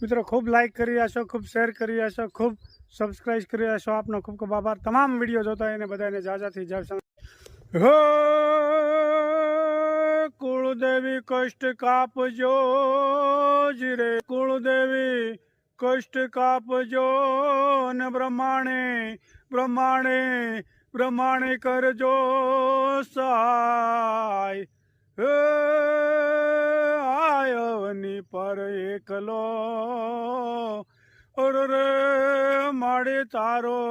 મિત્રો खूब लाइक કરી રહ્યા છો, खूब शेर કરી રહ્યા છો, खूब સબસ્ક્રાઇબ કરી રહ્યા છો। આપનો ખૂબ ખૂબ આભાર। તમામ વિડીયો જોતા એને બધાને જાજાથી જય સંત। હો કુળદેવી કષ્ટ કાપજો જ રે, કુળદેવી કષ્ટ કાપજો ને બ્રહ્માણે બ્રહ્માણે બ્રહ્માણે કરજો સહાય। હે આયવની પર એકલો રે મારે તારો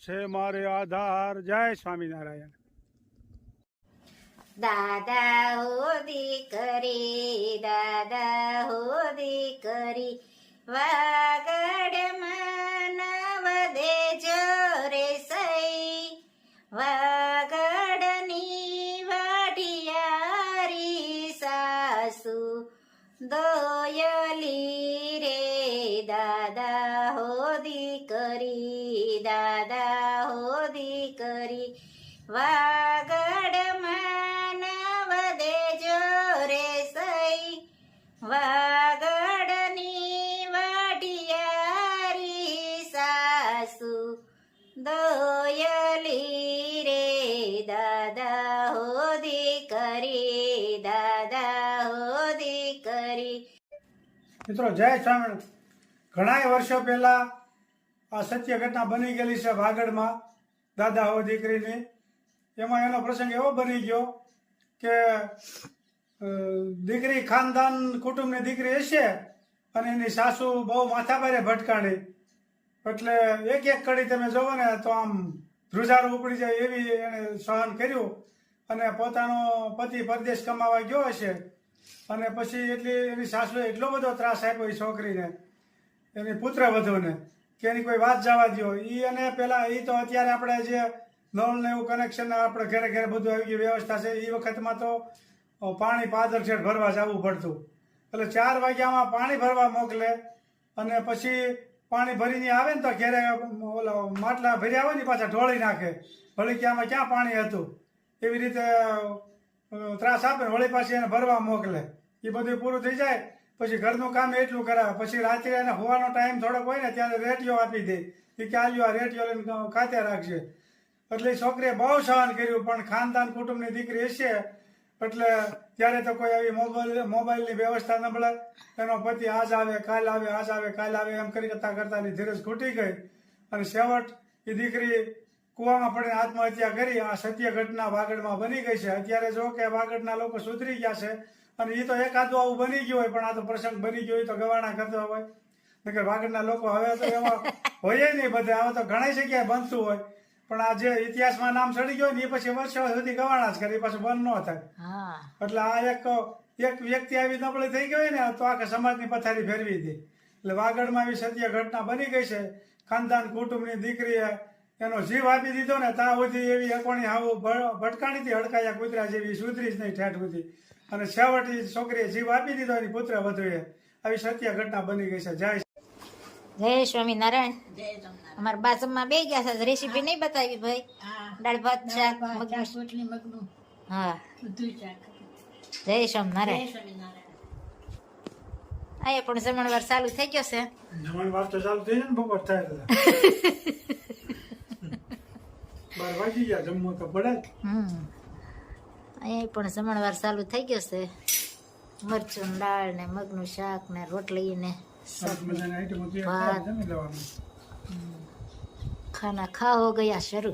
છે મારે આધાર। જય સ્વામિનારાયણ। દાદા હો દીકરી, દાદા હો દીકરી, વાગડમાં નવદે જોરે સઈ, વાગડની વાઢિયારી સાસુ દોયલી રે। દાદા હો દીકરી, દાદા હો દીકરી, વાગડમાં નવદે જોરે સઈ, વાગડની વાઢિયારી સાસુ દોયલી રે। દાદા હો દીકરી, દાદા હો દીકરી। મિત્રો જય સ્વામિનારાયણ। ઘણા વર્ષો પહેલા આ સત્ય ઘટના બની ગયેલી છે વાગડમાં દાદા હો દીકરીની। એમાં એનો પ્રસંગ એવો બની ગયો કે દીકરી ખાનદાન કુટુંબની દીકરી હશે અને એની સાસુ બહુ માથાભારે ભટકાણી, એટલે એક એક કડી તમે જોવો ને તો આમ ધ્રુજારો ઉપડી જાય એવી એને સહન કર્યું અને પોતાનો પતિ પરદેશ કમાવા ગયો હશે અને પછી એટલી એની સાસુએ એટલો બધો ત્રાસ આપ્યો એ છોકરીને, એની પુત્રવધૂને, કે એની કોઈ વાત જવા દો। એ અને પેલા એ તો અત્યારે આપણે જે નળ ને એવું કનેક્શન આપણે ઘરે ઘરે બધું આવી ગયું વ્યવસ્થા છે, એ વખતમાં તો પાણી પાદર છેડ ભરવા જવું પડતું, એટલે 4 વાગ્યામાં પાણી ભરવા મોકલે અને પછી પાણી ભરીને આવે ને તો ઘરે ઓલા માટલા ભર્યા હોય ને પાછા ઢોળી નાખે, વળી કે આમાં ક્યાં પાણી હતું, એવી રીતે ત્રાસ આપે, વળી પાછી એને ભરવા મોકલે। એ બધું પૂરું થઈ જાય પછી ઘરનું કામ એટલું કરાવે, પછી રાત્રે એને હોવાનો ટાઈમ થોડોક હોય ને ત્યારે રેડિયો આપી દે કે આલ્યો આ રેડિયો લઈને ખાતે રાખશે। એટલે છોકરીએ બહુ સહન કર્યું, પણ ખાનદાન કુટુંબની દીકરી હશે એટલે ત્યારે તો કોઈ આવી મોબાઈલની વ્યવસ્થા ન મળે। એનો પતિ આજ આવે કાલ આવે, આજ આવે કાલ આવે એમ કરી કરતા કરતા ધીરજ ખૂટી ગઈ અને છેવટ એ દીકરી કૂવામાં પડીને આત્મહત્યા કરી। આ સત્ય ઘટના વાગડમાં બની ગઈ છે। અત્યારે જો કે વાગડના લોકો સુધરી ગયા છે અને એ તો એકાદું આવું બની ગયું હોય, પણ આ તો પ્રસંગ બની ગયો હોય તો ગવાણા કરતા હોય, નકર વાગડના લોકો હવે તો એમાં હોય નહીં બધે, હવે તો ઘણી જગ્યાએ બનતું હોય, પણ આ જે ઇતિહાસમાં નામ ચડી ગયો ને એ પછી વર્ષો સુધી ગવાણા જ કરે, એ પાછું બંધ ન થાય। એટલે આ એક વ્યક્તિ આવી નબળી થઈ ગઈ ને તો આખા સમાજની પથારી ફેરવી હતી। એટલે વાગડમાં એવી સત્ય ઘટના બની ગઈ છે। ખાનદાન કુટુંબની દીકરીએ એનો જીવ આપી દીધો ને ત્યાં સુધી એવી અકોણી હાવું ભટકાણી હતી, હડકાયા કૂતરા જેવી, સુધરી જ નહીં ઠેઠ સુધી, અને છેવટે છોકરીએ જીવ આપી દીધો એની પુત્ર વધુએ। આવી સત્ય ઘટના બની ગઈ છે। જય જય સ્વામિનારાયણ। અમારા બાજુમાં બે ગયા છે, રેસીપી નહીં બતાવી ભાઈ, દાળ ભાત શાક મગનું। હા જય સ્વામિનારાયણ। અહીંયા પણ જમણવાર ચાલુ થઈ ગયો છે। જમણવાર તો ચાલુ થઈ જાય ને બપોર થાય 12 વાગી ગયા, જમવું તો પડે। અહીંયા પણ જમણવાર ચાલુ થઈ ગયો છે। મરચું દાળ ને મગનું શાક ને રોટલી ને भात खाना खा हो गया शुरू।